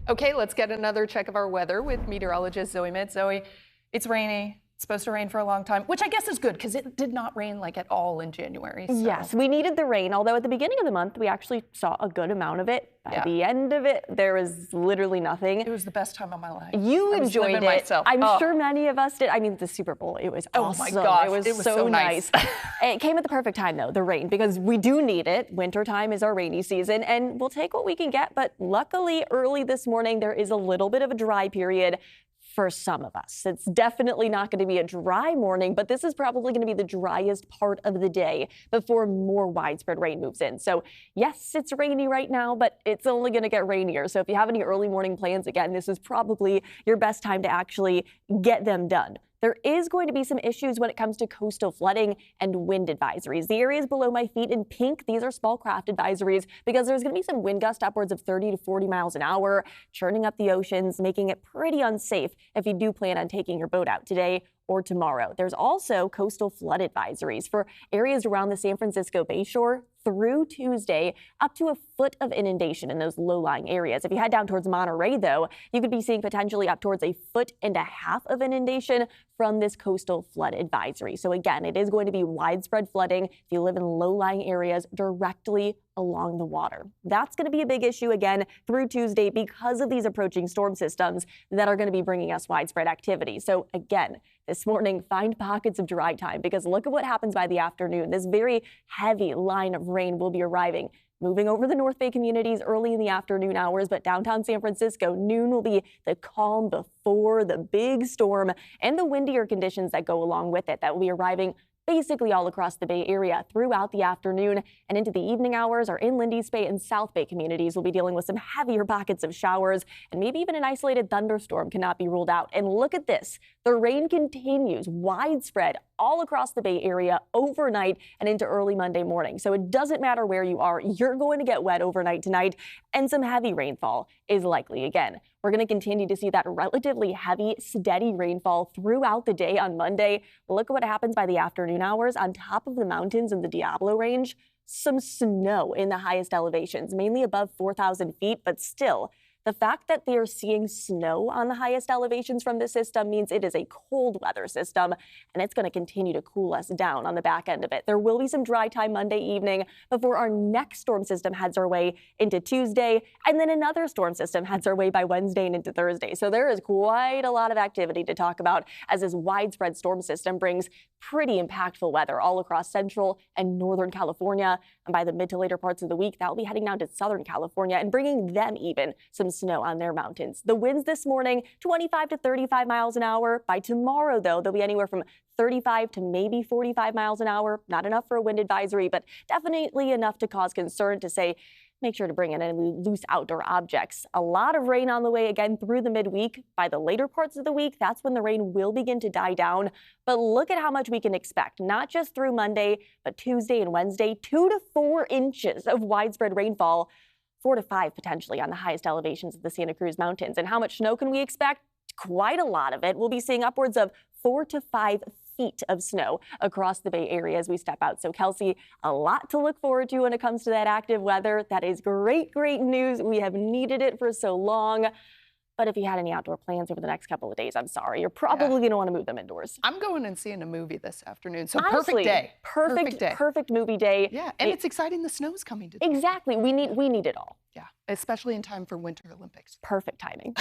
Okay, let's get another check of our weather with meteorologist Zoe Mintz. Zoe, it's rainy. It's supposed to rain for a long time, which I guess is good because it did not rain like at all in January. So. Yes, we needed the rain, although at the beginning of the month, we actually saw a good amount of it. By the end of it, there was literally nothing. It was the best time of my life. You enjoyed it. Myself. I'm sure many of us did. I mean, the Super Bowl, it was awesome. Oh my gosh, it was so nice. It came at the perfect time, though, the rain, because we do need it. Wintertime is our rainy season, and we'll take what we can get. But luckily, early this morning, there is a little bit of a dry period for some of us. It's definitely not going to be a dry morning, but this is probably going to be the driest part of the day before more widespread rain moves in. So yes, it's rainy right now, but it's only going to get rainier. So if you have any early morning plans, again, this is probably your best time to actually get them done. There is going to be some issues when it comes to coastal flooding and wind advisories. The areas below my feet in pink, these are small craft advisories because there's going to be some wind gusts upwards of 30 to 40 miles an hour, churning up the oceans, making it pretty unsafe if you do plan on taking your boat out today or tomorrow. There's also coastal flood advisories for areas around the San Francisco Bay Shore through Tuesday, up to a foot of inundation in those low-lying areas. If you head down towards Monterey, though, you could be seeing potentially up towards 1.5 feet of inundation from this coastal flood advisory. So again, it is going to be widespread flooding if you live in low-lying areas directly along the water. That's going to be a big issue again through Tuesday because of these approaching storm systems that are going to be bringing us widespread activity. So again, this morning, find pockets of dry time because look at what happens by the afternoon. This very heavy line of rain will be arriving, moving over the North Bay communities early in the afternoon hours, but downtown San Francisco, noon will be the calm before the big storm and the windier conditions that go along with it that will be arriving basically all across the Bay Area throughout the afternoon and into the evening hours. Our inland East Bay and South Bay communities will be dealing with some heavier pockets of showers, and maybe even an isolated thunderstorm cannot be ruled out. And look at this. The rain continues widespread all across the Bay Area overnight and into early Monday morning. So it doesn't matter where you are, you're going to get wet overnight tonight, and some heavy rainfall is likely again. We're going to continue to see that relatively heavy, steady rainfall throughout the day on Monday. Look at what happens by the afternoon hours on top of the mountains in the Diablo Range. Some snow in the highest elevations, mainly above 4,000 feet, but still, the fact that they are seeing snow on the highest elevations from this system means it is a cold weather system, and it's going to continue to cool us down on the back end of it. There will be some dry time Monday evening before our next storm system heads our way into Tuesday, and then another storm system heads our way by Wednesday and into Thursday. So there is quite a lot of activity to talk about as this widespread storm system brings pretty impactful weather all across central and northern California. And by the mid to later parts of the week, that will be heading down to Southern California and bringing them even some snow on their mountains. The winds this morning, 25 to 35 miles an hour. By tomorrow, though, they'll be anywhere from 35 to maybe 45 miles an hour. Not enough for a wind advisory, but definitely enough to cause concern to say, make sure to bring in any loose outdoor objects. A lot of rain on the way again through the midweek. By the later parts of the week, that's when the rain will begin to die down. But look at how much we can expect, not just through Monday, but Tuesday and Wednesday, 2 to 4 inches of widespread rainfall, 4 to 5 potentially on the highest elevations of the Santa Cruz Mountains. And how much snow can we expect? Quite a lot of it. We'll be seeing upwards of 4 to 5 feet of snow across the Bay Area as we step out. So Kelsey, a lot to look forward to when it comes to that active weather. That is great, great news. We have needed it for so long. But if you had any outdoor plans over the next couple of days, I'm sorry, you're probably going to want to move them indoors. I'm going and seeing a movie this afternoon. So Honestly, perfect day. Perfect movie day. Yeah, and it's exciting. The snow's coming today. Exactly. We need it all. Yeah, especially in time for Winter Olympics. Perfect timing.